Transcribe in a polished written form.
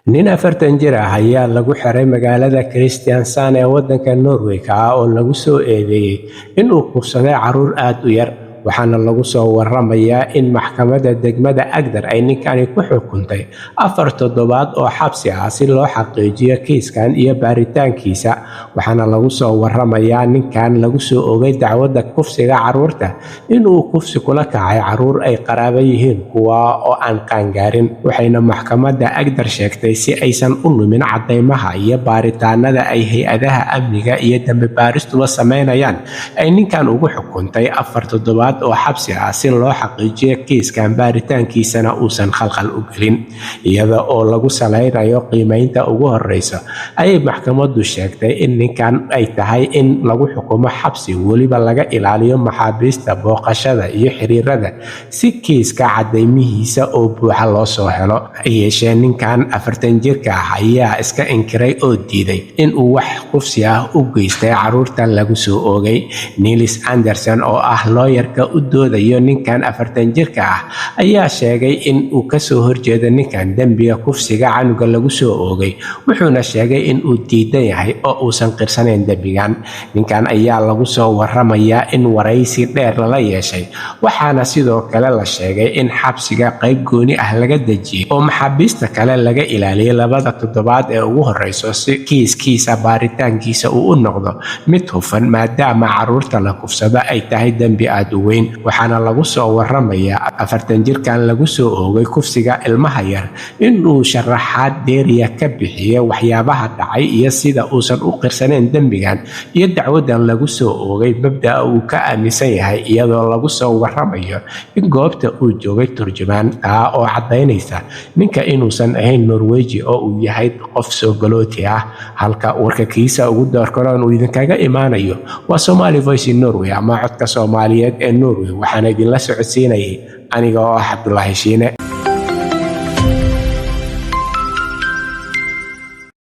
nin 40 jir ah ayaa lagu xiray magaalada Kristiansand ee waddanka Norway oo lagu soo eedeeyay inuu kufsaday carruur aad u yar, waxaana lagu soo waramayaa in maxkamadda degmada Agder ay ninkani ku xukuntay 4 toddobaad oo xabsi ah si loo xaqiijiyo kiiskan iyo baaritaankiisa. waxaana lagu soo waramayaa ninkan lagu soo oogay dacwadda kufsiga carruurta inuu kufsi kula kacay carruur ay qaraabo yihiin kuwa oo aan qaangaarin, waxayna maxkamadda Agder sheegtay si aysan u lumin cadeymaha iyo baaritaanada ay hay-adaha amniga iyo dambi baaristuba sameynayaan ay ninkan ugu xukuntay 4 toddobaad oo xabsi ah si loo xaqiijiyo kiiskan baaritaankiisana uusan khalkhal u gelin. iyada oo lagu saleynayo qiimeynta ugu horeysa ayay maxkamaddu sheegtay in ninkan ay tahay in lagu xukumo xabsi weliba laga ilaaliyo maxaabiista booqashada iyo xiriirada si kiiska cadeymihiisa oo buuxa loo soo helo. yeeshee ninkan 40 jirka ah ayaa iska inkiray oo diiday in uu wax kufsi ah u geystay carruurta lagu soo oogay. Niels Andersen oo ah looyarka u doodayo ninkan 40 jirka ah ayaa sheegay in uu ka soo horjeedo ninkan dambiga kufsiga canuga lagu soo oogay, wuxuuna sheegay in uu diidan yahay oo uusan qirsanayn dambigan. ninkan ayaa lagu soo waramayaa in waraysi dheer lala yeeshay, waxaana sidoo kale la sheegay in xabsiga qayb gooni ah laga dejiyay oo maxaabiista kale laga ilaaliyay 2 toddobaad ee ugu horeyso si kiiskiisa baaritaankiisa uu u noqdo mid hufan maadaama carruurta la kufsado ay tahay dambi aad u weyn. waxaana lagu soo waramayaa 40 jirkan lagu soo oogay kufsiga ilmaha yar inuu sharaxaad dheeriya ka bixiyay waxyaabaha dhacay iyo sida uusan u qirsanayn dambigan iyo dacwadan lagu soo oogay mabda'a uu ka aaminsan yahay, iyadoo lagu soo waramayo in goobta uu joogay turjumaan oo cadaynaysa ninka inuusan ahayn Norweji oo uu yahay qof soo galooti ah. halka warka kiisa ugu doorkaroon uu idinkaga imaanayo waa Somali Voice in Norway ama codka Soomaaliyeed ee Norway, waxaana idinla socodsiinayay aniga oo ah Cabdullaahi Shiine.